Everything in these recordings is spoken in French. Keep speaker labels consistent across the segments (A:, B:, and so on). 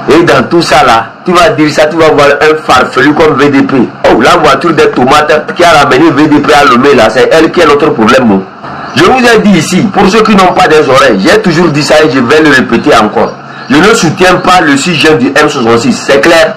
A: Et dans tout ça là, tu vas dire ça, tu vas voir un farfelu comme VDP. Oh, la voiture des tomates qui a ramené VDP à Lomé là, c'est elle qui est notre problème. Je vous ai dit ici, pour ceux qui n'ont pas des oreilles, j'ai toujours dit ça et je vais le répéter encore. Je ne soutiens pas le 6 juin du M66, c'est clair.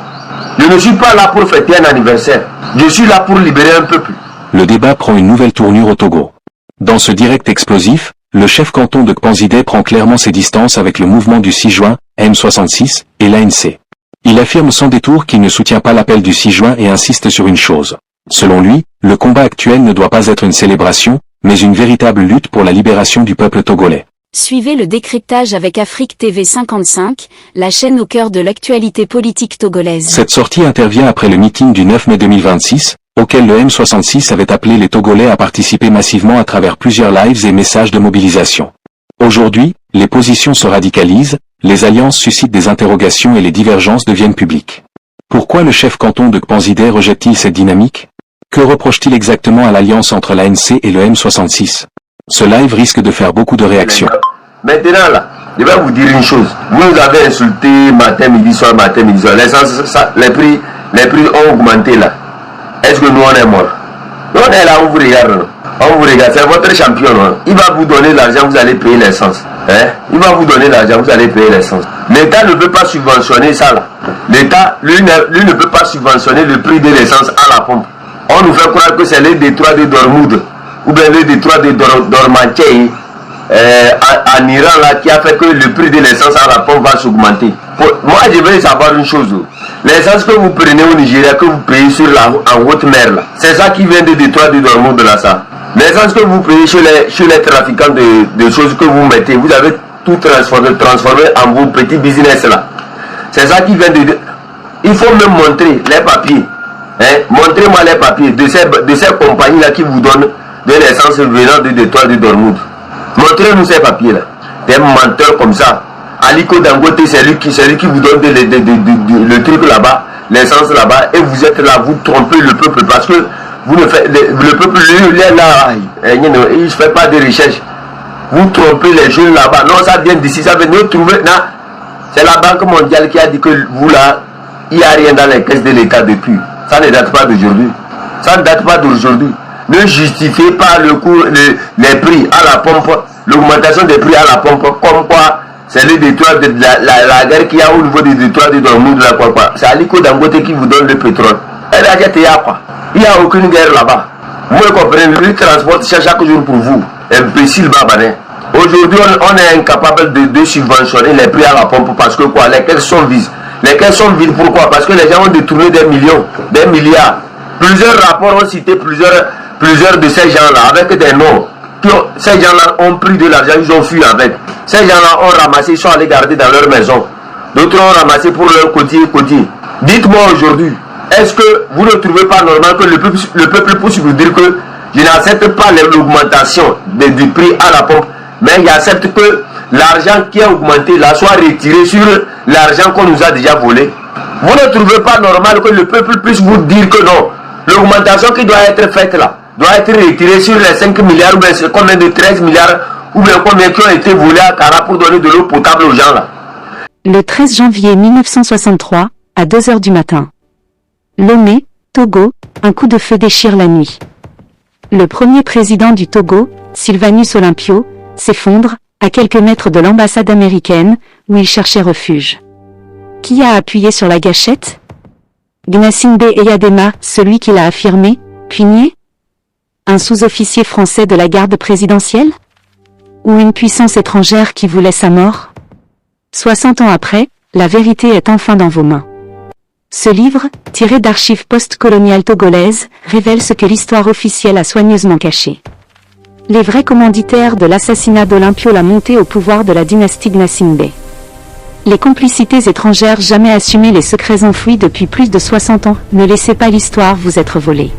A: Je ne suis pas là pour fêter un anniversaire. Je suis là pour libérer un peuple.
B: Le débat prend une nouvelle tournure au Togo. Dans ce direct explosif, le chef canton de Kpanzidé prend clairement ses distances avec le mouvement du 6 juin, M66, et l'ANC. Il affirme sans détour qu'il ne soutient pas l'appel du 6 juin et insiste sur une chose. Selon lui, le combat actuel ne doit pas être une célébration, mais une véritable lutte pour la libération du peuple togolais.
C: Suivez le décryptage avec Afrique TV 55, la chaîne au cœur de l'actualité politique togolaise.
B: Cette sortie intervient après le meeting du 9 mai 2026, auquel le M66 avait appelé les Togolais à participer massivement à travers plusieurs lives et messages de mobilisation. Aujourd'hui, les positions se radicalisent, les alliances suscitent des interrogations et les divergences deviennent publiques. Pourquoi le chef canton de Kpanzidé rejette-t-il cette dynamique? Que reproche-t-il exactement à l'alliance entre l'ANC et le M66? Ce live risque de faire beaucoup de réactions.
A: Maintenant là, je vais vous dire une chose. Vous nous avez insulté matin, midi, soir, les prix ont augmenté là. Est-ce que nous on est morts? Nous on est là, on vous regarde. On vous regarde, c'est votre champion. Hein? Il va vous donner l'argent, vous allez payer l'essence. Hein? Il va vous donner l'argent, vous allez payer l'essence. L'État ne peut pas subventionner ça là. L'État, lui ne peut pas subventionner le prix de l'essence à la pompe. On nous fait croire que c'est le détroit de Dormoud ou bien le détroit de Dormantei en Iran là qui a fait que le prix de l'essence à la pompe va s'augmenter. Moi je veux savoir une chose. L'essence que vous prenez au Nigeria, que vous payez en haute mer là, c'est ça qui vient des détroits de Dormoud là ça. L'essence que vous payez chez les trafiquants de choses que vous mettez, vous avez tout transformé en vos petits business là. C'est ça qui vient de... Il faut me montrer les papiers. Hein? Montrez-moi les papiers de ces compagnies là qui vous donnent de l'essence venant de détroit de Dormoud. Montrez-nous ces papiers là. Des menteurs comme ça. Aliko Dangote, c'est lui qui vous donne le truc là-bas, l'essence là-bas, et vous êtes là, vous trompez le peuple parce que vous ne faites, le peuple lui est là, il ne fait pas de recherche. Vous trompez les jeunes là-bas. Non, ça vient d'ici, ça vient de trouver. C'est la Banque mondiale qui a dit que vous là, il n'y a rien dans les caisses de l'État depuis. Ça ne date pas d'aujourd'hui. Ça ne date pas d'aujourd'hui. Ne justifiez pas le coût, les prix à la pompe, l'augmentation des prix à la pompe, comme quoi c'est le détroit de la guerre qu'il y a au niveau des détroits de Dormoud, quoi. C'est Aliko Dangote qui vous donne le pétrole. Et là, quoi. Il n'y a aucune guerre là-bas. Vous comprenez, lui transporte chaque jour pour vous. Imbécile babané. Aujourd'hui, on est incapable de subventionner les prix à la pompe parce que quoi, les caisses sont vides. Les caisses sont vides, pourquoi? Parce que les gens ont détourné des millions, des milliards. Plusieurs rapports ont cité plusieurs de ces gens-là avec des noms. Ces gens-là ont pris de l'argent, ils ont fui avec. Ces gens-là ont ramassé, ils sont allés garder dans leur maison. D'autres ont ramassé pour leur côté. Dites-moi aujourd'hui, est-ce que vous ne trouvez pas normal que le peuple puisse vous dire que je n'accepte pas l'augmentation du prix à la pompe, mais il accepte que l'argent qui a augmenté là soit retiré sur l'argent qu'on nous a déjà volé? Vous ne trouvez pas normal que le peuple puisse vous dire que non, l'augmentation qui doit être faite là doit être retirée sur les 5 milliards ou bien combien de 13 milliards ou bien combien qui ont été volés à Kara pour donner de l'eau potable aux gens là?
C: Le 13 janvier 1963, à 2 h du matin. Lomé, Togo, un coup de feu déchire la nuit. Le premier président du Togo, Sylvanus Olympio, s'effondre, à quelques mètres de l'ambassade américaine, où il cherchait refuge. Qui a appuyé sur la gâchette? Gnassingbé Eyadema, celui qui l'a affirmé, puis nié? Un sous-officier français de la garde présidentielle? Ou une puissance étrangère qui voulait sa mort? 60 ans après, la vérité est enfin dans vos mains. Ce livre, tiré d'archives post-coloniales togolaises, révèle ce que l'histoire officielle a soigneusement caché. Les vrais commanditaires de l'assassinat d'Olympio, la montée au pouvoir de la dynastie Gnassingbé. Les complicités étrangères jamais assumées, les secrets enfouis depuis plus de 60 ans. Ne laissez pas l'histoire vous être volée.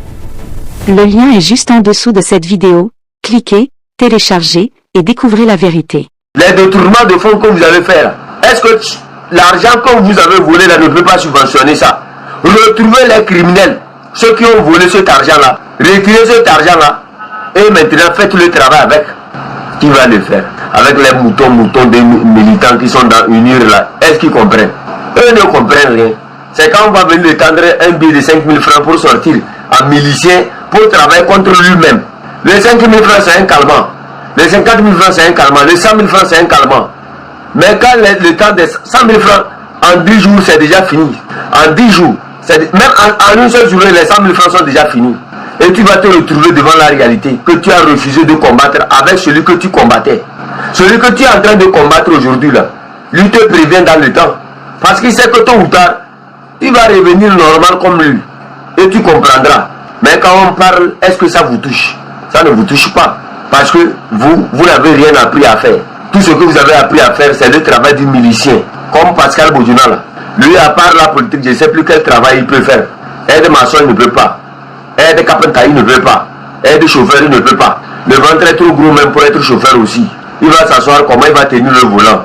C: Le lien est juste en dessous de cette vidéo. Cliquez, téléchargez et découvrez la vérité.
A: Les détournements de fonds que vous avez fait là, est-ce que l'argent que vous avez volé là ne peut pas subventionner ça? Retrouvez les criminels, ceux qui ont volé cet argent là, retirez cet argent là et maintenant faites le travail avec. Qui va le faire? Avec les moutons des militants qui sont dans une urne là, est-ce qu'ils comprennent? Eux ne comprennent rien. C'est quand on va venir lui tendre un billet de 5 000 francs pour sortir en milicien pour travailler contre lui-même. Les 5 000 francs, c'est un calmant. Les 50 000 francs, c'est un calmant. Les 100 000 francs, c'est un calmant. Mais quand le temps des 100 000 francs, en 10 jours, c'est déjà fini. En 10 jours, même en une seule journée, les 100 000 francs sont déjà finis. Et tu vas te retrouver devant la réalité que tu as refusé de combattre avec celui que tu combattais. Celui que tu es en train de combattre aujourd'hui, là, lui te prévient dans le temps. Parce qu'il sait que tôt ou tard, il va revenir normal comme lui. Et tu comprendras. Mais quand on parle, est-ce que ça vous touche? Ça ne vous touche pas. Parce que vous n'avez rien appris à faire. Tout ce que vous avez appris à faire, c'est le travail du milicien. Comme Pascal Bodjuna là. Lui, à part la politique, je ne sais plus quel travail il peut faire. Aide maçon, il ne peut pas. Aide carpentier, il ne peut pas. Aide chauffeur, il ne peut pas. Le ventre est trop gros même pour être chauffeur aussi. Il va s'asseoir, comment il va tenir le volant.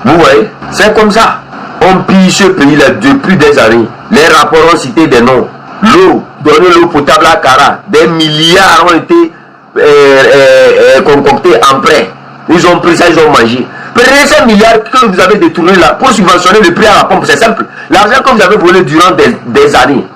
A: Vous voyez, c'est comme ça. On pille ce pays-là depuis des années. Les rapports ont cité des noms. L'eau, donner l'eau potable à Cara. Des milliards ont été concoctés en prêt. Ils ont pris ça, ils ont mangé. Prenez ces milliards que vous avez détournés là pour subventionner le prix à la pompe, c'est simple. L'argent que vous avez volé durant des années.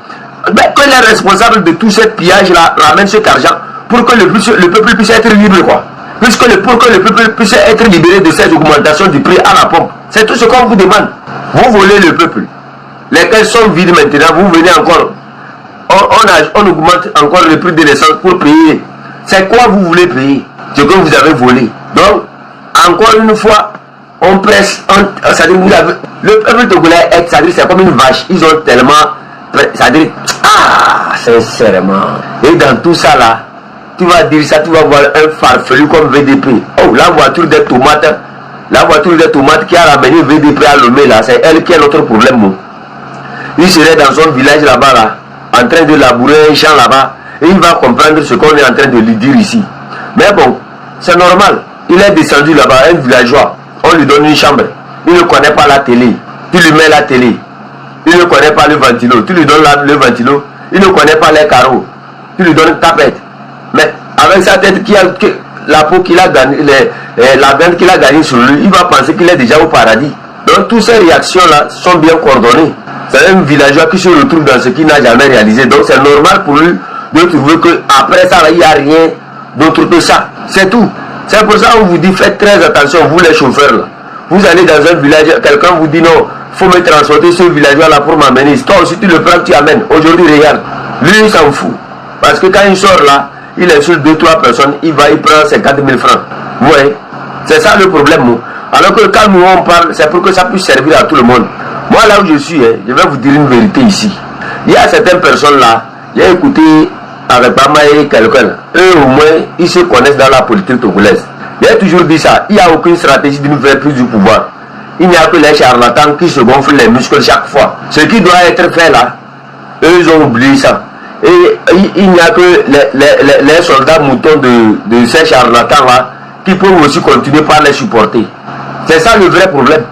A: Ben, que les responsables de tout ce pillage-là ramènent cet argent pour que le peuple puisse être libre, quoi. Pour que le peuple puisse être libéré de ces augmentations du prix à la pompe. C'est tout ce qu'on vous demande. Vous volez le peuple. Les caisses sont vides maintenant, vous venez encore. On augmente encore le prix de l'essence pour payer. C'est quoi vous voulez payer? Ce que vous avez volé. Donc, encore une fois, on presse, c'est-à-dire le peuple togolais, c'est comme une vache. Ils ont tellement, c'est-à-dire, sincèrement. Et dans tout ça là, tu vas dire ça, tu vas voir un farfelu comme VDP. Oh, la voiture des tomates qui a ramené VDP à Lomé là, c'est elle qui a notre problème. Bon. Il serait dans son village là-bas, là, en train de labourer un champ là-bas, et il va comprendre ce qu'on est en train de lui dire ici. Mais bon, c'est normal. Il est descendu là-bas, un villageois. On lui donne une chambre. Il ne connaît pas la télé. Tu lui mets la télé. Il ne connaît pas le ventilo. Tu lui donnes le ventilo. Il ne connaît pas les carreaux. Tu lui donnes une tapette. Mais avec sa tête, la peau qu'il a gagnée, la viande qu'il a gagnée sur lui, il va penser qu'il est déjà au paradis. Donc toutes ces réactions-là sont bien coordonnées. C'est un villageois qui se retrouve dans ce qu'il n'a jamais réalisé. Donc c'est normal pour lui de trouver qu'après ça, il n'y a rien d'autre que ça. C'est tout. C'est pour ça qu'on vous dit, faites très attention, vous les chauffeurs là. Vous allez dans un village, quelqu'un vous dit non, il faut me transporter ce villageois là pour m'amener. Toi aussi tu le prends, tu amènes. Aujourd'hui, regarde. Lui, il s'en fout. Parce que quand il sort là, il insulte 2-3 personnes, il prend 50 000 francs. Vous voyez? C'est ça le problème. Moi. Alors que quand nous on parle, c'est pour que ça puisse servir à tout le monde. Moi là où je suis, je vais vous dire une vérité ici. Il y a certaines personnes là, j'ai écouté avec Bama et quelqu'un, eux au moins, ils se connaissent dans la politique togolaise. J'ai toujours dit ça, il n'y a aucune stratégie de nous faire plus du pouvoir. Il n'y a que les charlatans qui se gonflent les muscles chaque fois. Ce qui doit être fait là, eux ils ont oublié ça. Et il n'y a que les soldats moutons de ces charlatans là qui peuvent aussi continuer par les supporter. C'est ça le vrai problème.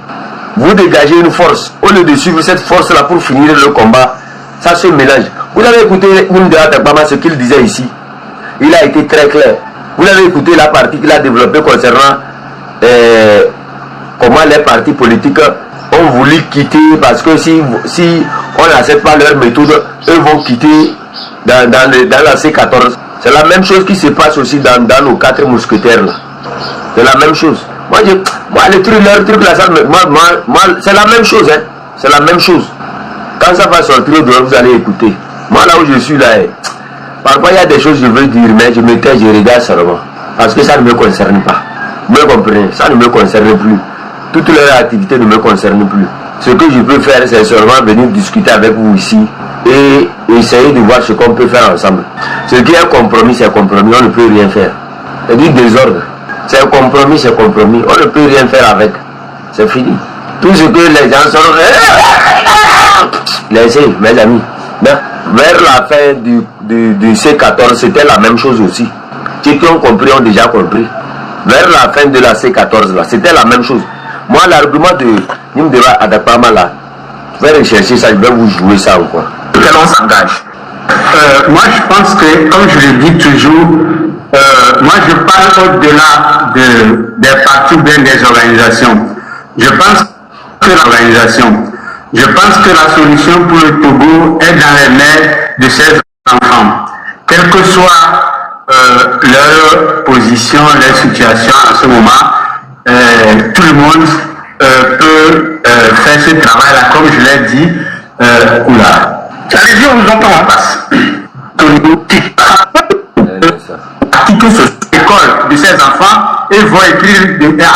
A: Vous dégagez une force, au lieu de suivre cette force là pour finir le combat, ça se mélange. Vous avez écouté Mounda Atakbama, ce qu'il disait ici. Il a été très clair. Vous avez écouté la partie qu'il a développée concernant comment les partis politiques ont voulu quitter, parce que si on n'accepte pas leur méthode, eux vont quitter dans la C14. C'est la même chose qui se passe aussi dans nos 4 mousquetaires là. C'est la même chose. Moi le truc, leur truc là, c'est la même chose, hein. C'est la même chose. Quand ça va sortir dehors, vous allez écouter. Moi là où je suis là, parfois il y a des choses que je veux dire, mais je me tais, je regarde seulement. Parce que ça ne me concerne pas. Vous me comprenez? Ça ne me concerne plus. Toutes leurs activités ne me concernent plus. Ce que je peux faire, c'est seulement venir discuter avec vous ici et essayer de voir ce qu'on peut faire ensemble. Ce qui est compromis, c'est compromis, on ne peut rien faire. C'est du désordre. C'est compromis, c'est compromis. On ne peut rien faire avec. C'est fini. Tout ce que les gens sont... Laissez, mes amis. Vers la fin du C14, c'était la même chose aussi. Ceux qui ont compris ont déjà compris. Vers la fin de la C14, là, c'était la même chose. Moi, l'argument de Nimdeva Adapama, là, je vais rechercher ça, je vais vous jouer ça encore.
D: Quel on s'engage. Moi, je pense que, comme je le dis toujours, moi, je parle au-delà des partis ou bien des organisations. Je pense que l'organisation, Je pense que la solution pour le Togo est dans les mains de ces enfants. Quelle que soit leur position, leur situation en ce moment, tout le monde peut faire ce travail-là, comme je l'ai dit. Oula. Allez-y, on vous entend en passe. Article sur l'école de ces enfants et vont écrire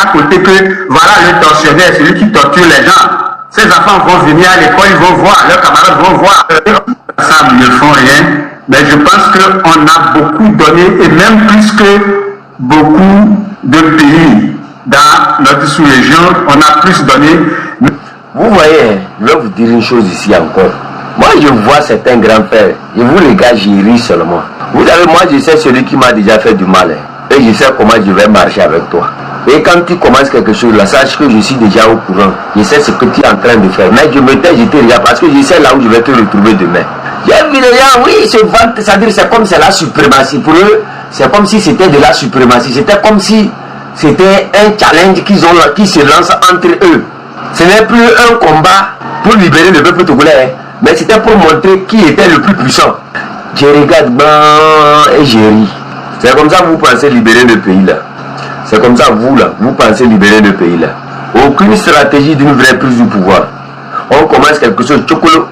D: à côté que voilà le tortionnaire, celui qui torture les gens. Ces enfants vont venir à l'école, ils vont voir, leurs camarades vont voir. Ça ne font rien, mais je pense qu'on a beaucoup donné, et même plus que beaucoup de pays dans notre sous-région, on a plus donné.
A: Vous voyez, je vais vous dire une chose ici encore. Moi, je vois certains grands-pères, et vous les gars, j'y ris seulement. Vous savez, moi, je sais celui qui m'a déjà fait du mal, et je sais comment je vais marcher avec toi. Et quand tu commences quelque chose là, sache que je suis déjà au courant. Je sais ce que tu es en train de faire. Mais je me tais, je te regarde parce que je sais là où je vais te retrouver demain. J'ai vu les gens, oui, ils se vantent, c'est-à-dire c'est comme c'est la suprématie. Pour eux, c'est comme si c'était de la suprématie. C'était comme si c'était un challenge qui se lance entre eux. Ce n'est plus un combat pour libérer le peuple togolais, mais c'était pour montrer qui était le plus puissant. Je regarde et je ris. C'est comme ça que vous pensez libérer le pays là. C'est comme ça, vous là, vous pensez libérer le pays là. Aucune stratégie d'une vraie prise du pouvoir. On commence quelque chose, chocolo,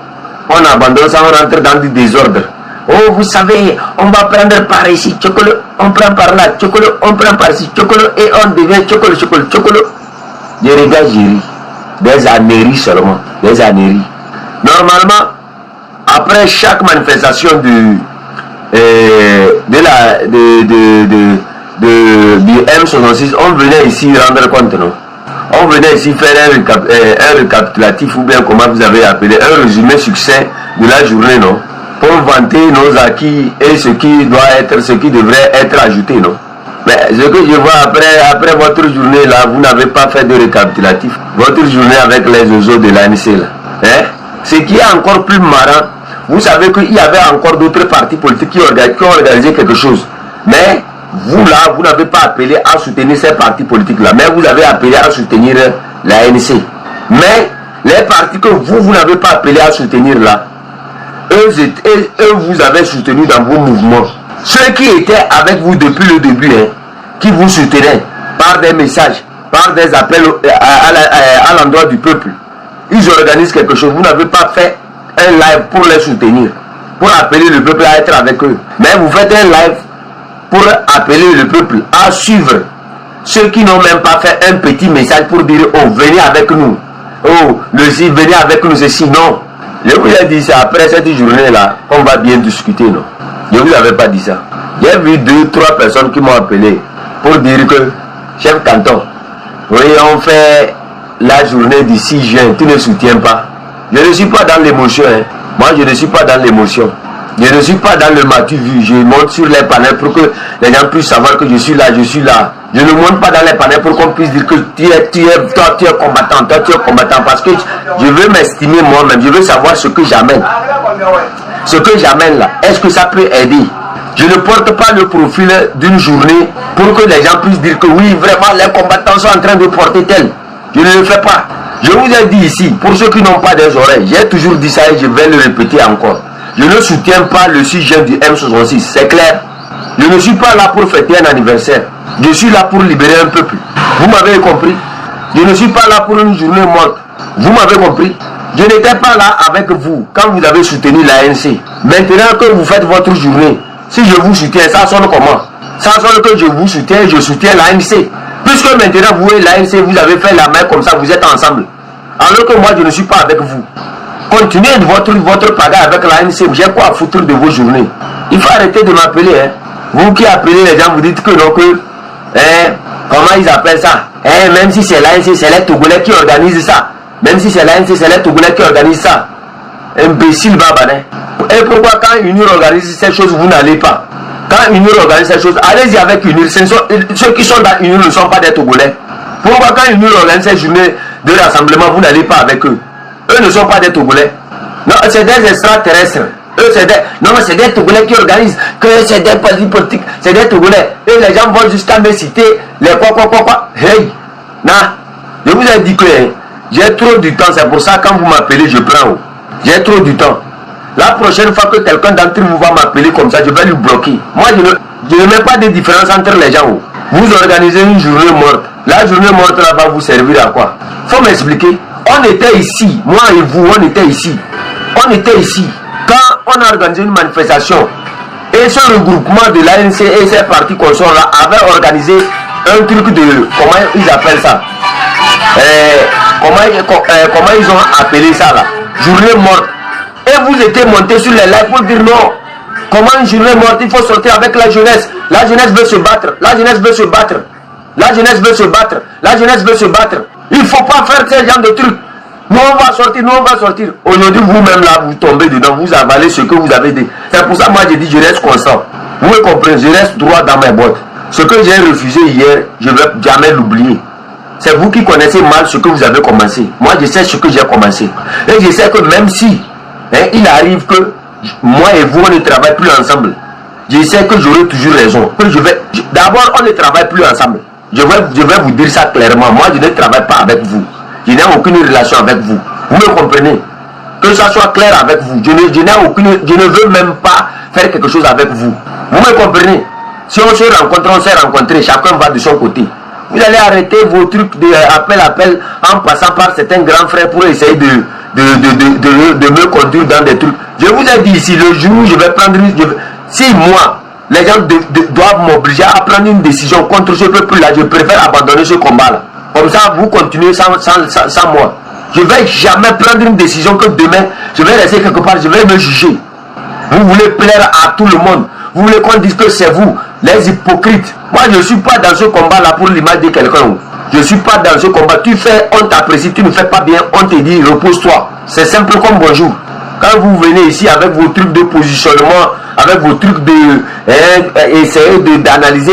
A: on abandonne ça, on rentre dans du désordre. Oh, vous savez, on va prendre par ici, chocolo, on prend par là, chocolo, on prend par ici, chocolo, et on devient chocolo, chocolo, chocolo. Je regarde, je ris. Des âneries seulement, des âneries. Normalement, après chaque manifestation du M66, on venait ici rendre compte, non? On venait ici faire un récapitulatif, ou bien comment vous avez appelé, un résumé succès de la journée, non? Pour vanter nos acquis et ce qui doit être, ce qui devrait être ajouté, non? Mais ce que je vois après votre journée là, vous n'avez pas fait de récapitulatif. Votre journée avec les oiseaux de l'ANC là. Hein? Ce qui est encore plus marrant, vous savez qu'il y avait encore d'autres partis politiques qui ont organisé quelque chose. Mais vous là, vous n'avez pas appelé à soutenir ces partis politiques là, mais vous avez appelé à soutenir l'ANC. Mais les partis que vous n'avez pas appelé à soutenir là, eux vous avez soutenu dans vos mouvements. Ceux qui étaient avec vous depuis le début, hein, qui vous soutenaient par des messages, par des appels à l'endroit du peuple, ils organisent quelque chose. Vous n'avez pas fait un live pour les soutenir, pour appeler le peuple à être avec eux. Mais vous faites un live pour appeler le peuple à suivre ceux qui n'ont même pas fait un petit message pour dire « Oh, venez avec nous. Oh, venez avec nous, ceci. » Non. Je vous ai dit ça après cette journée-là, on va bien discuter, non? Je ne vous avais pas dit ça. J'ai vu 2-3 personnes qui m'ont appelé pour dire que, chef canton, oui, on fait la journée du 6 juin, tu ne soutiens pas. Je ne suis pas dans l'émotion. Hein. Moi, je ne suis pas dans l'émotion. Je ne suis pas dans le matu vu. Je monte sur les panels pour que les gens puissent savoir que je suis là, je suis là. Je ne monte pas dans les panels pour qu'on puisse dire que toi, tu es combattant, toi, tu es combattant. Parce que je veux m'estimer moi-même. Je veux savoir ce que j'amène. Ce que j'amène là, est-ce que ça peut aider? Je ne porte pas le profil d'une journée pour que les gens puissent dire que oui, vraiment, les combattants sont en train de porter tel. Je ne le fais pas. Je vous ai dit ici, pour ceux qui n'ont pas des oreilles, j'ai toujours dit ça et je vais le répéter encore. Je ne soutiens pas le 6 juin du M66, c'est clair. Je ne suis pas là pour fêter un anniversaire. Je suis là pour libérer un peuple. Vous m'avez compris? Je ne suis pas là pour une journée morte. Vous m'avez compris? Je n'étais pas là avec vous quand vous avez soutenu l'ANC. Maintenant que vous faites votre journée, si je vous soutiens, ça sonne comment? Ça sonne que je vous soutiens, je soutiens l'ANC. Puisque maintenant vous et l'ANC, vous avez fait la main comme ça, vous êtes ensemble. Alors que moi, je ne suis pas avec vous. Continuez votre pagaille avec l'ANC. J'ai quoi à foutre de vos journées? Il faut arrêter de m'appeler. Hein. Vous qui appelez les gens, vous dites que non, que... Hein, comment ils appellent ça? Hein, même si c'est l'ANC, c'est les Togolais qui organisent ça. Même si c'est l'ANC, c'est les Togolais qui organisent ça. Imbécile babané. Et pourquoi quand UNIR organise ces choses, vous n'allez pas? Quand UNIR organise ces choses, allez-y avec UNIR. Ceux qui sont dans UNIR ne sont pas des Togolais. Pourquoi quand UNIR organise ces journées de rassemblement, vous n'allez pas avec eux? Eux ne sont pas des Togolais. Non, c'est des extraterrestres. Eux, c'est des... Non, c'est des Togolais qui organisent. Que c'est des partis politiques. C'est des Togolais. Et les gens vont jusqu'à me citer les quoi. Hey, non. Je vous ai dit que J'ai trop du temps, c'est pour ça quand vous m'appelez, je prends. J'ai trop du temps. La prochaine fois que quelqu'un d'entre vous va m'appeler comme ça, je vais lui bloquer. Moi, je ne mets pas de différence entre les gens. Vous organisez une journée morte. La journée morte là va vous servir à quoi? Faut m'expliquer. On était ici, moi et vous, on était ici. On était ici. Quand on a organisé une manifestation, et ce regroupement de l'ANC et ces partis consorts là avaient organisé un truc de, comment ils appellent ça, comment ils ont appelé ça là, journée morte. Et vous étiez monté sur les lives pour dire non. Comment une journée morte? Il faut sortir avec la jeunesse. La jeunesse veut se battre. La jeunesse veut se battre. La jeunesse veut se battre. La jeunesse veut se battre. Il ne faut pas faire ce genre de trucs. Nous on va sortir, nous on va sortir. Aujourd'hui vous-même là, vous tombez dedans, vous avalez ce que vous avez dit. C'est pour ça moi j'ai dit je reste constant. Vous me comprenez, je reste droit dans mes bottes. Ce que j'ai refusé hier, je ne vais jamais l'oublier. C'est vous qui connaissez mal ce que vous avez commencé. Moi je sais ce que j'ai commencé. Et je sais que même si il arrive que moi et vous on ne travaille plus ensemble, je sais que j'aurai toujours raison. D'abord on ne travaille plus ensemble. Je vais vous dire ça clairement. Moi je ne travaille pas avec vous. Je n'ai aucune relation avec vous. Vous me comprenez? Que ça soit clair avec vous. Je ne veux même pas faire quelque chose avec vous. Vous me comprenez? Si on se rencontre, on s'est rencontré. Chacun va de son côté. Vous allez arrêter vos trucs de appel en passant par certains grands frères pour essayer de me conduire dans des trucs. Je vous ai dit ici, le jour où je vais prendre si moi, les gens doivent m'obliger à prendre une décision contre ce peuple-là, je préfère abandonner ce combat-là. Comme ça, vous continuez sans moi. Je ne vais jamais prendre une décision que demain, je vais rester quelque part, je vais me juger. Vous voulez plaire à tout le monde. Vous voulez qu'on dise que c'est vous, les hypocrites. Moi, je ne suis pas dans ce combat-là pour l'image de quelqu'un. Je ne suis pas dans ce combat. Tu fais, on t'apprécie, tu ne fais pas bien, on te dit repose-toi. C'est simple comme bonjour. Quand vous venez ici avec vos trucs de positionnement, avec vos trucs de essayer d'analyser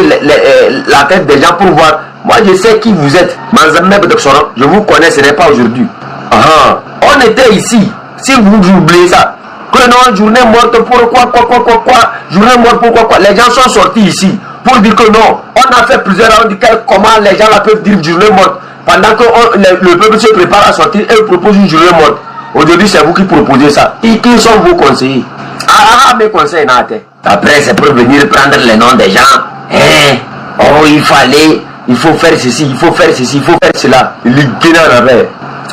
A: la tête des gens pour voir. Moi je sais qui vous êtes. Je vous connais, ce n'est pas aujourd'hui. On était ici. Si vous oubliez ça, que non, journée morte, pourquoi, quoi, journée morte, pourquoi, les gens sont sortis ici pour dire que non. On a fait plusieurs rounds, comment les gens là peuvent dire journée morte pendant que le peuple se prépare à sortir et propose une journée morte. Aujourd'hui, c'est vous qui proposez ça. Et qui sont vos conseillers? Mes conseils, après, c'est pour venir prendre les noms des gens. Oh, il faut faire ceci, il faut faire ceci, il faut faire cela.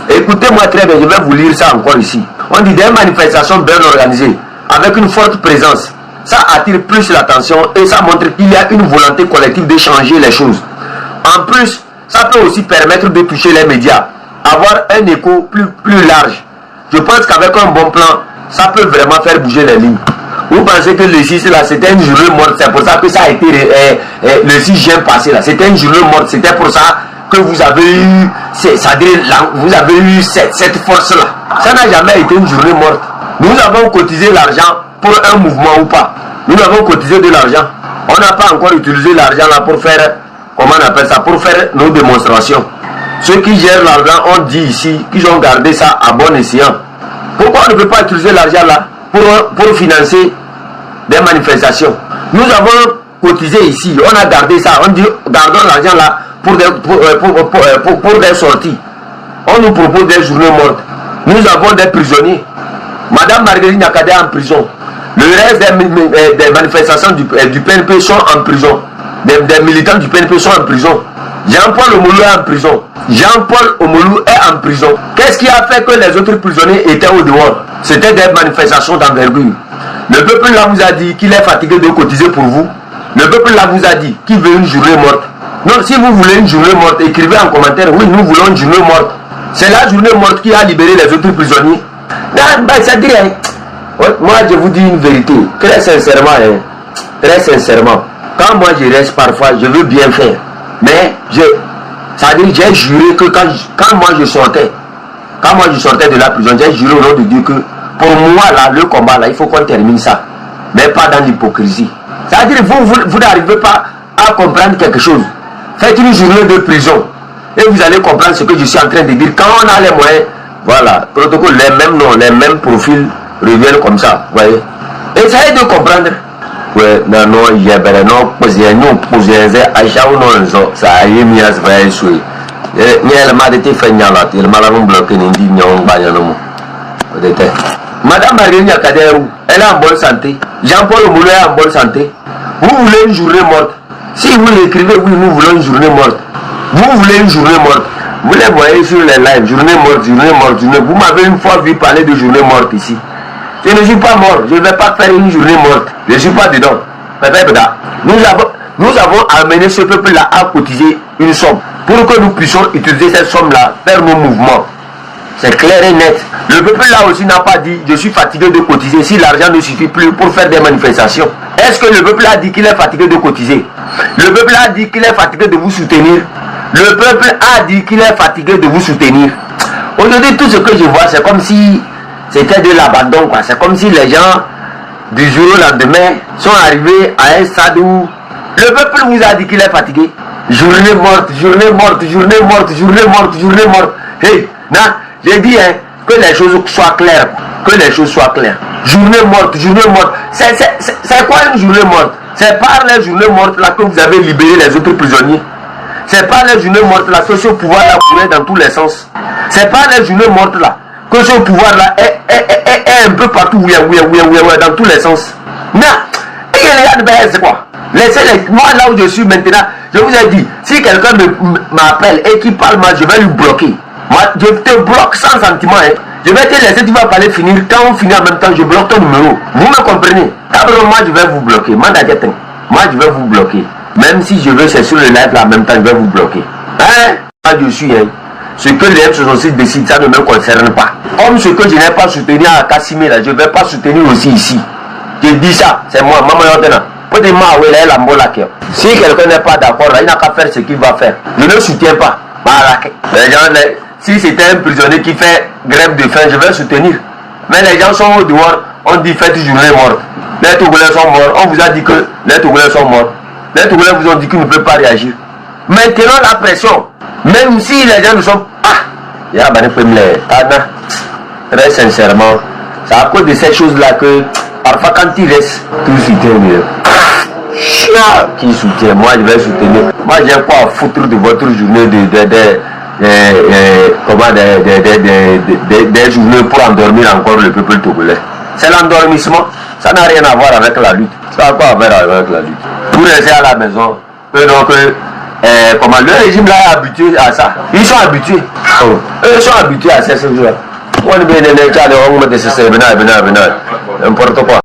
A: Écoutez-moi très bien, je vais vous lire ça encore ici. On dit des manifestations bien organisées, avec une forte présence. Ça attire plus l'attention et ça montre qu'il y a une volonté collective de changer les choses. En plus, ça peut aussi permettre de toucher les médias, avoir un écho plus large. Je pense qu'avec un bon plan, ça peut vraiment faire bouger les lignes. Vous pensez que le 6 là, c'était une journée morte, c'est pour ça que ça a été le 6 juin passé là, c'était une journée morte, c'était pour ça que vous avez eu, vous avez eu cette force là. Ça n'a jamais été une journée morte. Nous avons cotisé l'argent pour un mouvement ou pas. Nous avons cotisé de l'argent. On n'a pas encore utilisé l'argent là pour faire, comment on appelle ça, pour faire nos démonstrations. Ceux qui gèrent l'argent ont dit ici qu'ils ont gardé ça à bon escient. Pourquoi on ne peut pas utiliser l'argent là pour financer des manifestations? Nous avons cotisé ici, on a gardé ça, on dit gardons l'argent là pour des sorties. On nous propose des journées mortes. Nous avons des prisonniers. Madame Marguerite Nyakade est en prison. Le reste des manifestations du PNP sont en prison. Des militants du PNP sont en prison. Jean-Paul Omolou est en prison. Jean-Paul Omolou est en prison. Qu'est-ce qui a fait que les autres prisonniers étaient au dehors? C'était des manifestations d'envergure. Le peuple là vous a dit qu'il est fatigué de cotiser pour vous. Le peuple là vous a dit qu'il veut une journée morte. Non, si vous voulez une journée morte, écrivez en commentaire, oui, nous voulons une journée morte. C'est la journée morte qui a libéré les autres prisonniers. C'est-à-dire, moi je vous dis une vérité, très sincèrement, quand moi je reste parfois, je veux bien faire. Mais c'est-à-dire j'ai juré que quand moi je sortais de la prison, j'ai juré au nom de Dieu que pour moi là, le combat là, il faut qu'on termine ça. Mais pas dans l'hypocrisie. C'est-à-dire vous n'arrivez pas à comprendre quelque chose. Faites une journée de prison et vous allez comprendre ce que je suis en train de dire. Quand on a les moyens, voilà, protocole, les mêmes noms, les mêmes profils reviennent comme ça, vous voyez. Essayez de comprendre. Ouais, non, il y a non, posé, Aïcha ou non, ça a mis à se faire. elle m'a été fait nyalat, elle m'a bloqué, Madame Marie Kaderou, elle est en bonne santé. Jean-Paul Moulin est en bonne santé. Vous voulez une journée morte? Si vous l'écrivez, oui, nous voulons une journée morte. Vous voulez une journée morte? Vous les voyez sur les lives, journée morte, journée morte, journée. Vous m'avez une fois vu parler de journée morte ici. Je ne suis pas mort, je ne vais pas faire une journée morte. Je ne suis pas dedans. Nous avons amené ce peuple-là à cotiser une somme pour que nous puissions utiliser cette somme-là, faire nos mouvements. C'est clair et net. Le peuple là aussi n'a pas dit je suis fatigué de cotiser si l'argent ne suffit plus pour faire des manifestations. Est-ce que le peuple a dit qu'il est fatigué de cotiser? Le peuple a dit qu'il est fatigué de vous soutenir. Le peuple a dit qu'il est fatigué de vous soutenir. Aujourd'hui, tout ce que je vois, c'est comme si c'était de l'abandon. C'est comme si les gens, du jour au lendemain, sont arrivés à un stade où le peuple vous a dit qu'il est fatigué. Journée morte, journée morte, journée morte, journée morte, journée morte. Hey, non, j'ai dit que les choses soient claires. Que les choses soient claires. Journée morte, journée morte. C'est quoi une journée morte? C'est par les journées mortes là que vous avez libéré les autres prisonniers. C'est pas les journées mortes là que ce pouvoir là courait dans tous les sens. C'est pas les journées mortes là que ce pouvoir là est un peu partout, dans tous les sens. Non, c'est quoi? Laissez-les. Moi là où je suis maintenant, je vous ai dit, si quelqu'un m'appelle et qui parle mal, je vais lui bloquer. Moi, je te bloque sans sentiment. Je vais te laisser, tu vas parler finir. Quand on finit en même temps, je bloque ton numéro. Vous me comprenez? D'abord, moi je vais vous bloquer. Moi je vais vous bloquer. Même si je veux, c'est sur le live là en même temps, je vais vous bloquer. Moi je suis, ce que les M66 décident, ça ne me concerne pas. Comme ce que je n'ai pas soutenu à Kassimé là, je ne vais pas soutenir aussi ici. Je dis ça, c'est moi, maman Yotena. Si quelqu'un n'est pas d'accord, il n'a qu'à faire ce qu'il va faire. Je ne soutiens pas. Les gens, si c'était un prisonnier qui fait grève de faim, je vais soutenir. Mais les gens sont au dehors, on dit faites journée morte. Les Togolais sont morts, on vous a dit que les Togolais sont morts. Les Togolais vous ont dit qu'ils ne peuvent pas réagir. Maintenant la pression, même si les gens ne sont pas... Très sincèrement, c'est à cause de ces choses-là que parfois quand il reste, tout soutient mieux. Qui soutient? Moi je vais soutenir. Moi j'ai quoi à foutre de votre journée des journées pour endormir encore le peuple togolais. C'est l'endormissement. Ça n'a rien à voir avec la lutte. Ça n'a pas à voir avec la lutte. Vous restez à la maison. Donc, le régime là est habitué à ça. Ils sont habitués. Eux sont habitués à ces choses-là. N'importe quoi.